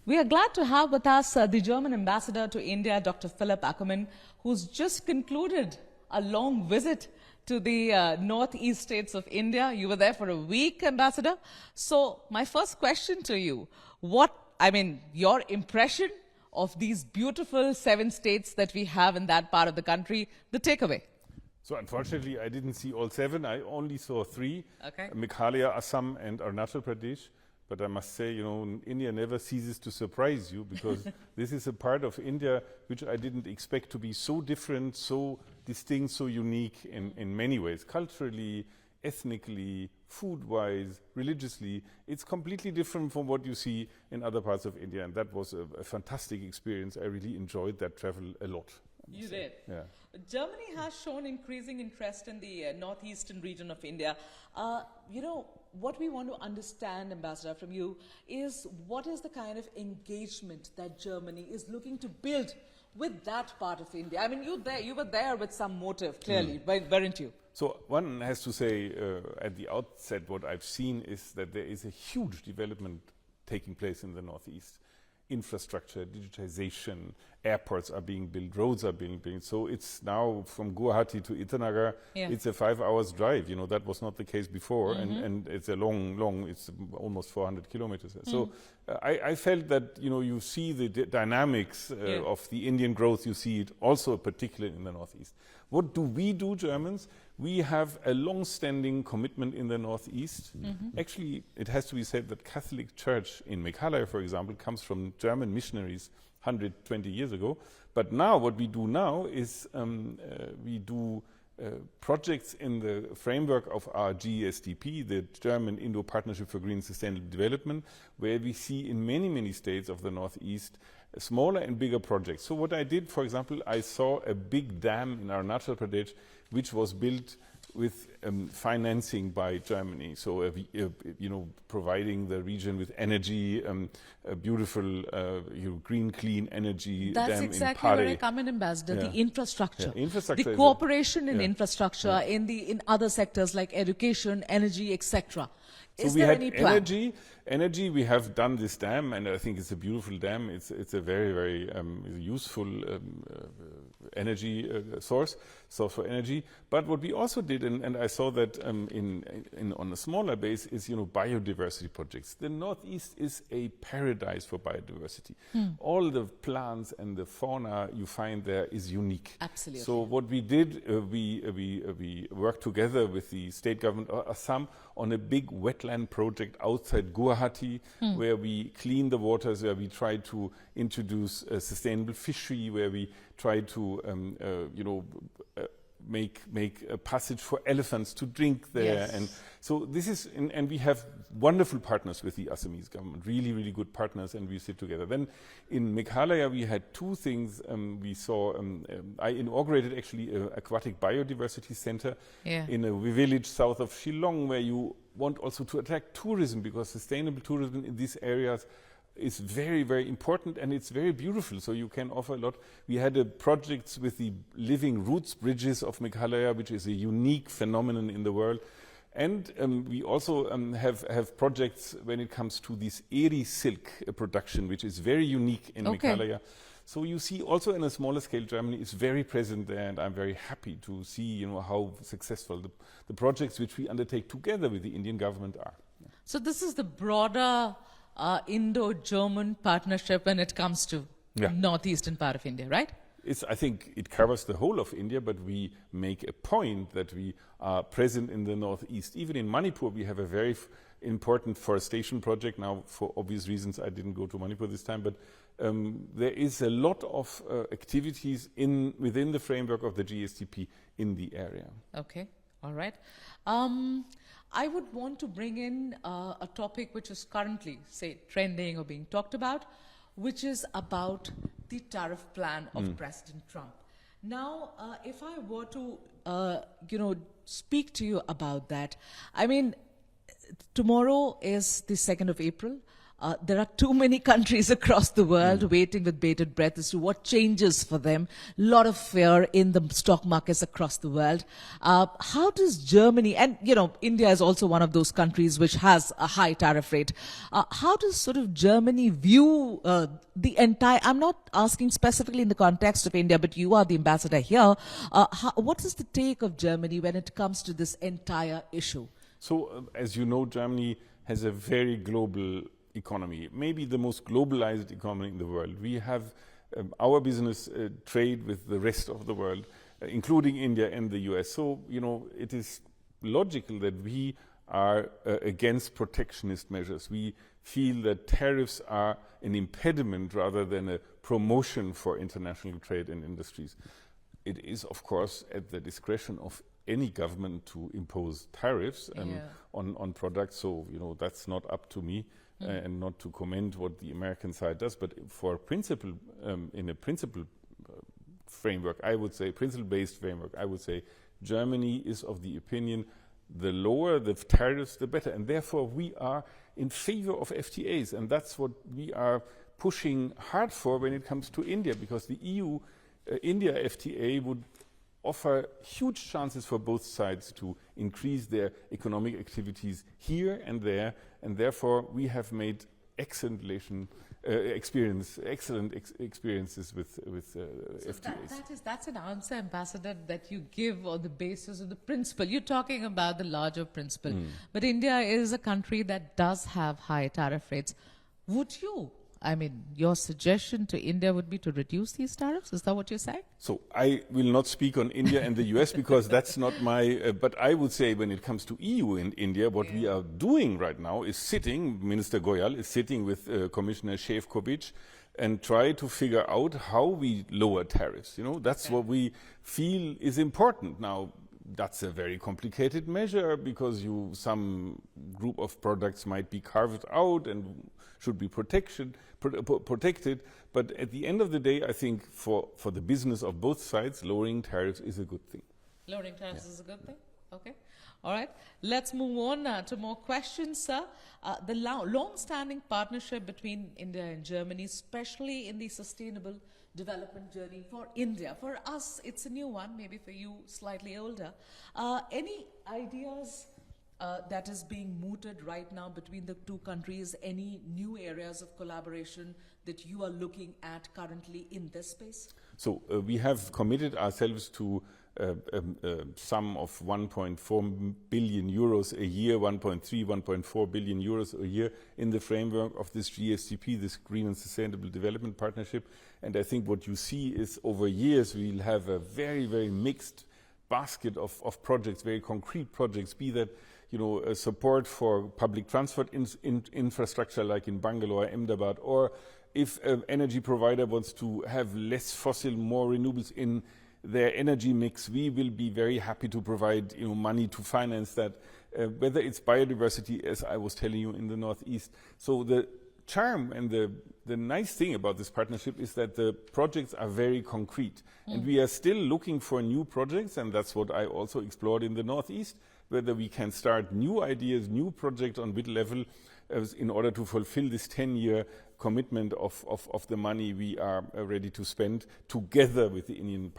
We are glad to have with us the German ambassador to India, Dr. Philipp Ackermann, who's just concluded a long visit to the northeast states of India. You were there for a week, Ambassador. So my first question to you, your impression of these beautiful 7 states that we have in that part of the country, the takeaway? So unfortunately, I didn't see all 7. I only saw 3, okay. Meghalaya, Assam and Arunachal Pradesh. But I must say, India never ceases to surprise you, because this is a part of India which I didn't expect to be so different, so distinct, so unique in many ways. Culturally, ethnically, food-wise, religiously, it's completely different from what you see in other parts of India. And that was a fantastic experience. I really enjoyed that travel a lot. You did? Yeah. Germany has shown increasing interest in the northeastern region of India. What we want to understand, Ambassador, from you is what is the kind of engagement that Germany is looking to build with that part of India? I mean, you were there with some motive, clearly, weren't you? So one has to say at the outset, what I've seen is that there is a huge development taking place in the Northeast. Infrastructure, digitization, airports are being built, roads are being built. So it's now from Guwahati to Itanagar, it's a 5 hours drive. That was not the case before. And it's a it's almost 400 kilometers. So I felt that, you see the dynamics of the Indian growth. You see it also particularly in the Northeast. What do we do, Germans? We have a long-standing commitment in the Northeast. Actually, it has to be said that Catholic Church in Meghalaya, for example, comes from German missionaries 120 years ago. But now, what we do now is we do projects in the framework of our GSDP, the German Indo Partnership for Green Sustainable Development, where we see in many, many states of the Northeast smaller and bigger projects. So what I did, for example, I saw a big dam in Arunachal Pradesh, which was built with financing by Germany. So, providing the region with energy, a beautiful green, clean energy That's dam exactly in where I come in, Ambassador, the infrastructure. Infrastructure the cooperation in infrastructure in other sectors like education, energy, etc. So we had energy. We have done this dam, and I think it's a beautiful dam. It's a very, very useful energy source for energy. But what we also did, and I saw that on a smaller base, is biodiversity projects. The Northeast is a paradise for biodiversity. All the plants and the fauna you find there is unique. Absolutely. So what we did, we worked together with the state government of Assam on a big wetland project outside Guwahati, where we clean the waters, where we try to introduce a sustainable fishery, where we try to make a passage for elephants to drink there. Yes. And so this is, and we have wonderful partners with the Assamese government, really, really good partners, and we sit together. Then in Meghalaya, we had 2 things. We saw, I inaugurated actually an aquatic biodiversity center in a village south of Shillong, where you want also to attract tourism, because sustainable tourism in these areas is very, very important, and it's very beautiful, so you can offer a lot. We had projects with the living roots bridges of Meghalaya, which is a unique phenomenon in the world. And we also have projects when it comes to this eri silk production, which is very unique in Meghalaya. So you see also in a smaller scale, Germany is very present there, and I'm very happy to see how successful the projects which we undertake together with the Indian government are. So this is the broader Indo-German partnership when it comes to northeastern part of India, right? I think it covers the whole of India, but we make a point that we are present in the northeast. Even in Manipur, we have a very important forestation project. Now, for obvious reasons, I didn't go to Manipur this time, but there is a lot of activities within the framework of the GSDP in the area. Okay, all right. I would want to bring in a topic which is currently, say, trending or being talked about, which is about the tariff plan of President Trump. Now, if I were to, speak to you about that, I mean, tomorrow is the 2nd of April. There are too many countries across the world waiting with bated breath as to what changes for them. A lot of fear in the stock markets across the world. How does Germany, and India is also one of those countries which has a high tariff rate. How does sort of Germany view the entire, I'm not asking specifically in the context of India, but you are the ambassador here. What is the take of Germany when it comes to this entire issue? So, as you know, Germany has a very global economy, maybe the most globalized economy in the world. We have our business trade with the rest of the world, including India and the US. So, it is logical that we are against protectionist measures. We feel that tariffs are an impediment rather than a promotion for international trade and industries. It is, of course, at the discretion of any government to impose tariffs on products. So, that's not up to me. And not to comment what the American side does, but for principle, in a principle framework, I would say, principle-based framework, I would say Germany is of the opinion the lower the tariffs, the better. And therefore, we are in favor of FTAs. And that's what we are pushing hard for when it comes to India, because the EU-India FTA would offer huge chances for both sides to increase their economic activities here and there, and therefore we have made excellent experiences with FTAs. That's an answer, Ambassador, that you give on the basis of the principle. You're talking about the larger principle. But India is a country that does have high tariff rates. Would you, your suggestion to India would be to reduce these tariffs? Is that what you're saying? So I will not speak on India and the US because that's not my, but I would say when it comes to EU and India, what we are doing right now is sitting, Minister Goyal is sitting with Commissioner Šefčovič and try to figure out how we lower tariffs. That's what we feel is important. Now, that's a very complicated measure because some group of products might be carved out and should be protected. But at the end of the day, I think for the business of both sides, lowering tariffs is a good thing. Lowering tariffs is a good thing? Okay. All right. Let's move on to more questions, sir. The long-standing partnership between India and Germany, especially in the sustainable development journey for India. For us, it's a new one, maybe for you, slightly older. Any ideas that is being mooted right now between the two countries? Any new areas of collaboration that you are looking at currently in this space? So we have committed ourselves to sum of 1.4 billion euros a year, 1.4 billion euros a year in the framework of this GSDP, this Green and Sustainable Development Partnership. And I think what you see is over years we'll have a very, very mixed basket of projects, very concrete projects, be that support for public transport infrastructure like in Bangalore, Ahmedabad, or if an energy provider wants to have less fossil, more renewables in their energy mix, we will be very happy to provide money to finance that, whether it's biodiversity, as I was telling you, in the Northeast. So the charm and the nice thing about this partnership is that the projects are very concrete. And we are still looking for new projects, and that's what I also explored in the Northeast, whether we can start new ideas, new projects on bid level in order to fulfill this 10-year commitment of the money we are ready to spend together with the Indian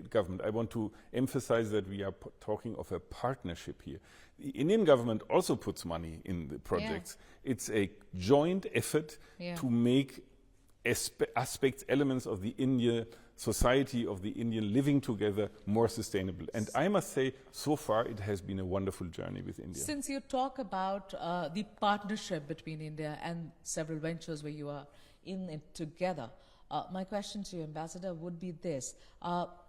government. I want to emphasize that we are talking of a partnership here. The Indian government also puts money in the projects. Yeah. It's a joint effort to make aspects, elements of the Indian society, of the Indian living together more sustainable. And I must say, so far it has been a wonderful journey with India. Since you talk about the partnership between India and several ventures where you are in it together, my question to you, Ambassador, would be this.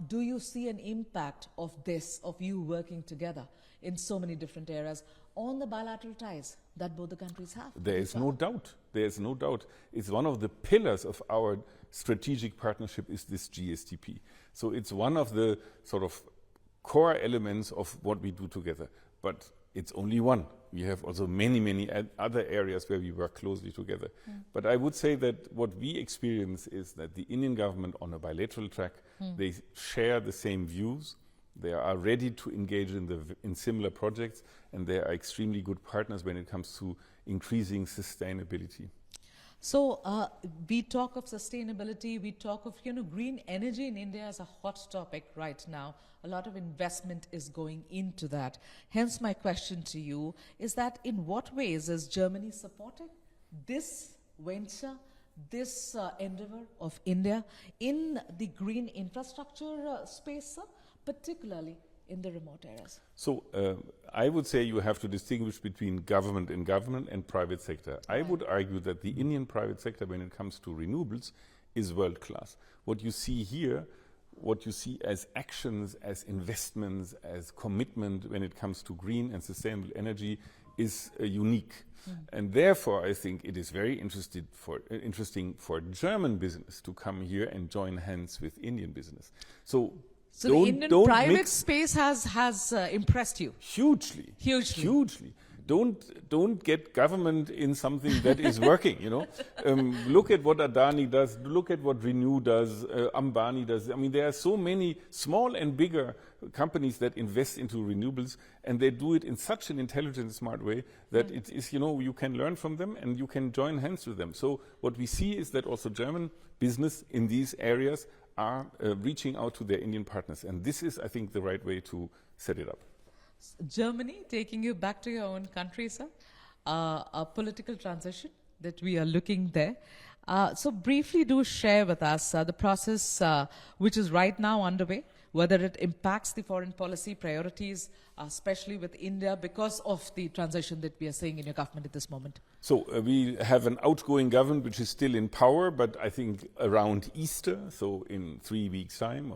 Do you see an impact of this, of you working together in so many different areas, on the bilateral ties that both the countries have? There is no doubt. There is no doubt. It's one of the pillars of our strategic partnership is this GSDP. So it's one of the sort of core elements of what we do together. But it's only one. We have also many, many other areas where we work closely together. But I would say that what we experience is that the Indian government on a bilateral track, they share the same views, They are ready to engage in similar projects, and they are extremely good partners when it comes to increasing sustainability. So we talk of sustainability, we talk of, green energy in India as a hot topic right now. A lot of investment is going into that. Hence my question to you is that in what ways is Germany supporting this venture, this endeavor of India in the green infrastructure space, sir, particularly in the remote areas? So I would say you have to distinguish between government and private sector. Right. I would argue that the Indian private sector, when it comes to renewables, is world class. What you see here, what you see as actions, as investments, as commitment when it comes to green and sustainable energy is unique. And therefore, I think it is very interesting for German business to come here and join hands with Indian business. So the Indian private space has impressed you? Hugely. Don't get government in something that is working, Look at what Adani does, look at what Renew does, Ambani does. I mean, there are so many small and bigger companies that invest into renewables, and they do it in such an intelligent, smart way that it is, you can learn from them and you can join hands with them. So what we see is that also German business in these areas are reaching out to their Indian partners. And this is, I think, the right way to set it up. Germany, taking you back to your own country, sir, a political transition that we are looking there. So briefly do share with us the process which is right now underway, whether it impacts the foreign policy priorities, especially with India, because of the transition that we are seeing in your government at this moment. So we have an outgoing government which is still in power, but I think around Easter, so in 3 weeks' time,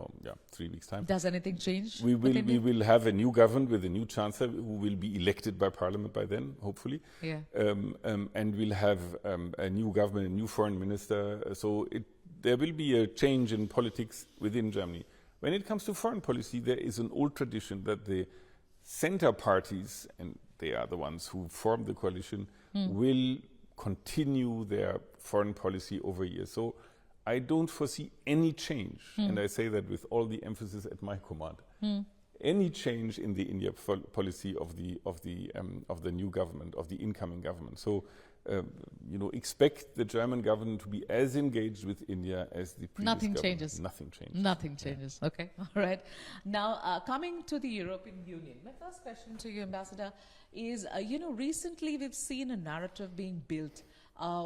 3 weeks' time. Does anything change? We will have a new government with a new chancellor who will be elected by parliament by then, hopefully. Yeah. And we'll have a new government, a new foreign minister. So there will be a change in politics within Germany. When it comes to foreign policy, there is an old tradition that the center parties, and they are the ones who form the coalition, will continue their foreign policy over years. So I don't foresee any change, and I say that with all the emphasis at my command. Any change in the India policy of the new government, of the incoming government. So, expect the German government to be as engaged with India as the previous Nothing government. changes. Nothing changes. Nothing changes. Yeah. Okay. All right. Now, coming to the European Union, my first question to you, Ambassador, is, recently we've seen a narrative being built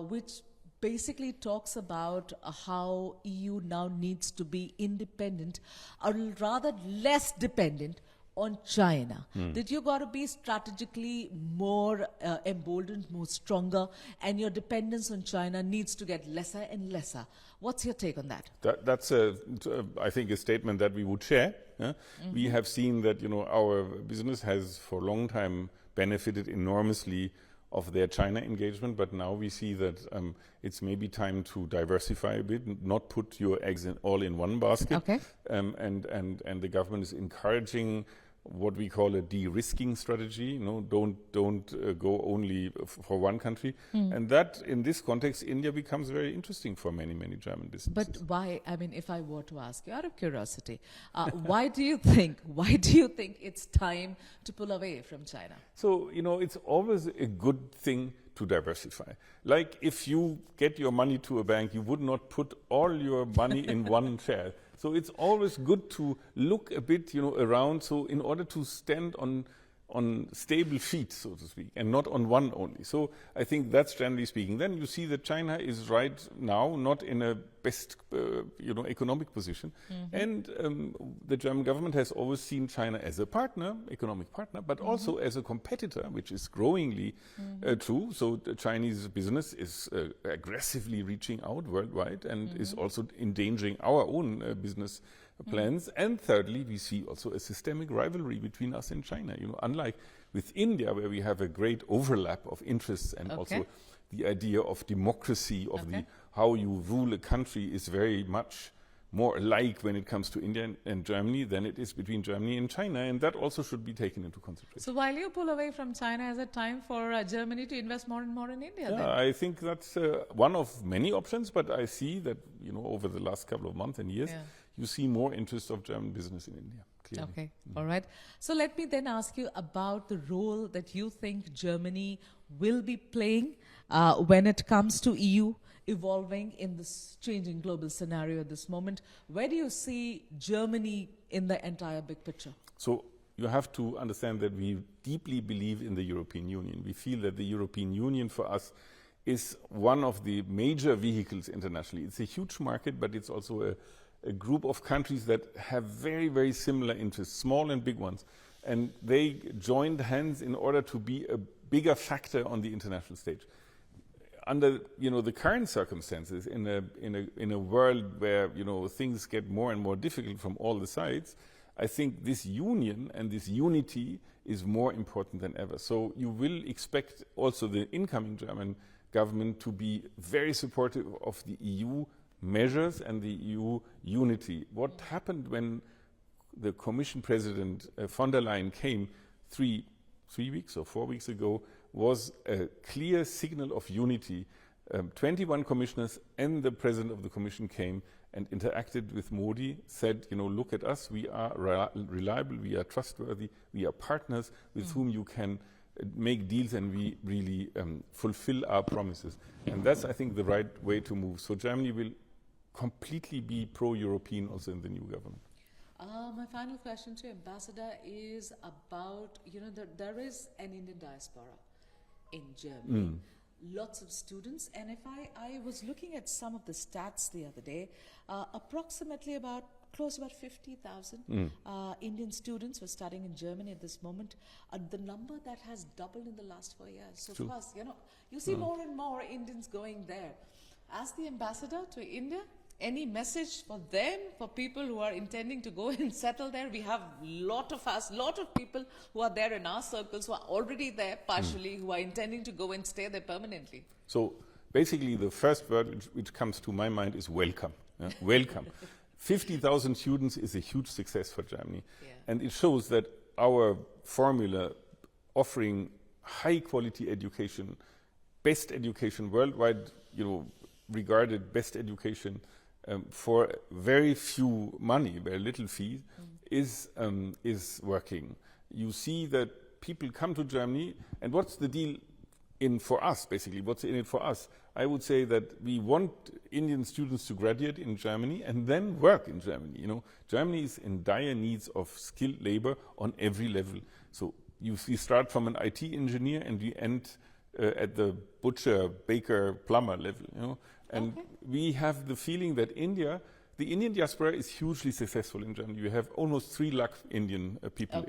which basically talks about how EU now needs to be independent, or rather less dependent on China. That you got to be strategically more emboldened, more stronger, and your dependence on China needs to get lesser and lesser. What's your take on that? That's I think, a statement that we would share. Yeah? We have seen that our business has for a long time benefited enormously of their China engagement, but now we see that it's maybe time to diversify a bit, not put your eggs all in one basket. Okay. And the government is encouraging what we call a de-risking strategy. Don't go only for one country. And that, in this context, India becomes very interesting for many German businesses. But why? I mean, if I were to ask you out of curiosity, why do you think it's time to pull away from China? So, it's always a good thing to diversify. Like if you get your money to a bank, you would not put all your money in one share. So it's always good to look a bit, around. So in order to stand on stable feet, so to speak, and not on one only. So I think that's generally speaking. Then you see that China is right now not in a best, economic position. And the German government has always seen China as a partner, economic partner, but also as a competitor, which is growingly true. So the Chinese business is aggressively reaching out worldwide and is also endangering our own business plans. And thirdly, we see also a systemic rivalry between us and China. Unlike with India, where we have a great overlap of interests and also the idea of democracy, of how you rule a country is very much more alike when it comes to India and Germany than it is between Germany and China, and that also should be taken into consideration. So while you pull away from China, is it time for Germany to invest more and more in India? Yeah, then? I think that's one of many options, but I see that over the last couple of months and years, you see more interest of German business in India. clearly. Okay, all right. So let me then ask you about the role that you think Germany will be playing when it comes to EU evolving in this changing global scenario at this moment. Where do you see Germany in the entire big picture? So you have to understand that we deeply believe in the European Union. We feel that the European Union for us is one of the major vehicles internationally. It's a huge market, but it's also a group of countries that have very, very similar interests, small and big ones. And they joined hands in order to be a bigger factor on the international stage. Under the current circumstances, in a world where things get more and more difficult from all the sides, I think this union and this unity is more important than ever. So you will expect also the incoming German government to be very supportive of the EU measures and the EU unity. What happened when the Commission President von der Leyen came 3 weeks or 4 weeks ago was a clear signal of unity. 21 commissioners and the President of the Commission came and interacted with Modi, said, look at us, we are reliable, we are trustworthy, we are partners with whom you can make deals, and we really fulfill our promises. And that's, I think, the right way to move. So Germany will completely be pro-European also in the new government. My final question to Ambassador is about, there is an Indian diaspora in Germany. Lots of students, and if I was looking at some of the stats the other day, approximately close to about 50,000 Indian students were studying in Germany at this moment. The number that has doubled in the last 4 years. So of course, you see more and more Indians going there. As the ambassador to India, any message for them, for people who are intending to go and settle there? We have lot of people who are there in our circles who are already there partially, who are intending to go and stay there permanently. So basically the first word which comes to my mind is welcome. Welcome. 50,000 students is a huge success for Germany. Yeah. And it shows that our formula offering high quality education, best education worldwide, regarded best education for very few money, very little fee, is working. You see that people come to Germany, and what's the deal for us, basically? What's in it for us? I would say that we want Indian students to graduate in Germany and then work in Germany. Germany is in dire needs of skilled labor on every level. So we start from an IT engineer and we end at the butcher, baker, plumber level. And we have the feeling that the Indian diaspora is hugely successful in Germany. You have almost 3 lakh Indian people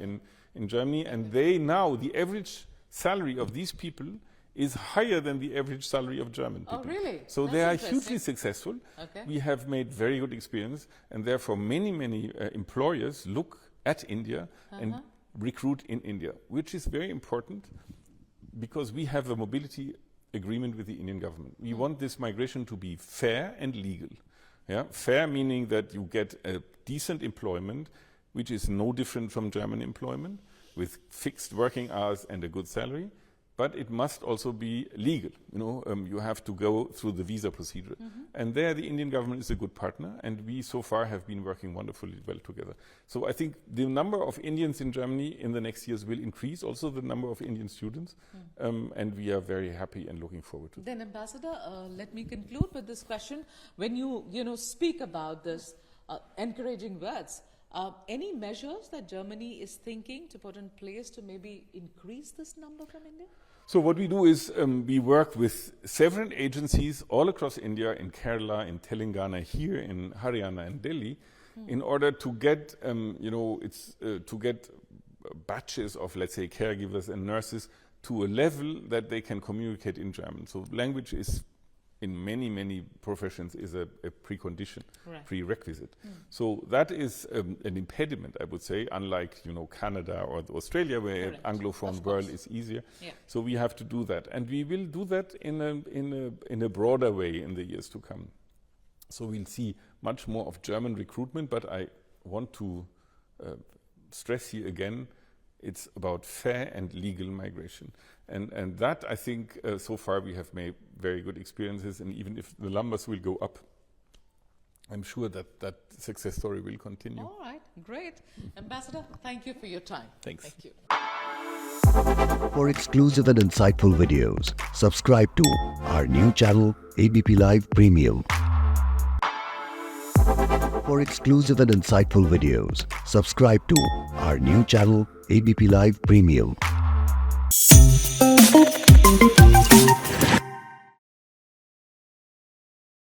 in Germany, and the average salary of these people is higher than the average salary of German people. Oh, really? So they are hugely successful. Okay. We have made very good experience, and therefore many employers look at India and recruit in India, which is very important because we have a mobility agreement with the Indian government. We want this migration to be fair and legal. Yeah? Fair meaning that you get a decent employment, which is no different from German employment, with fixed working hours and a good salary, but it must also be legal. You have to go through the visa procedure. And there the Indian government is a good partner, and we so far have been working wonderfully well together. So I think the number of Indians in Germany in the next years will increase, also the number of Indian students, and we are very happy and looking forward to it. Then Ambassador, let me conclude with this question. When you speak about this encouraging words, any measures that Germany is thinking to put in place to maybe increase this number from India? So what we do is we work with several agencies all across India, in Kerala, in Telangana, here in Haryana and Delhi, in order to get, to get batches of, let's say, caregivers and nurses to a level that they can communicate in German. So language is, in many professions, is a precondition, prerequisite. So that is an impediment, I would say, unlike Canada or Australia, where Anglophone world is easier. Yeah. So we have to do that, and we will do that in a broader way in the years to come. So we'll see much more of German recruitment, but I want to stress here again, it's about fair and legal migration. And that, I think, so far we have made very good experiences, and even if the numbers will go up, I'm sure that that success story will continue. All right, great. Ambassador, thank you for your time. Thanks. Thank you. For exclusive and insightful videos, subscribe to our new channel ABPLIVE Premium. For exclusive and insightful videos, subscribe to our new channel ABPLIVE Premium.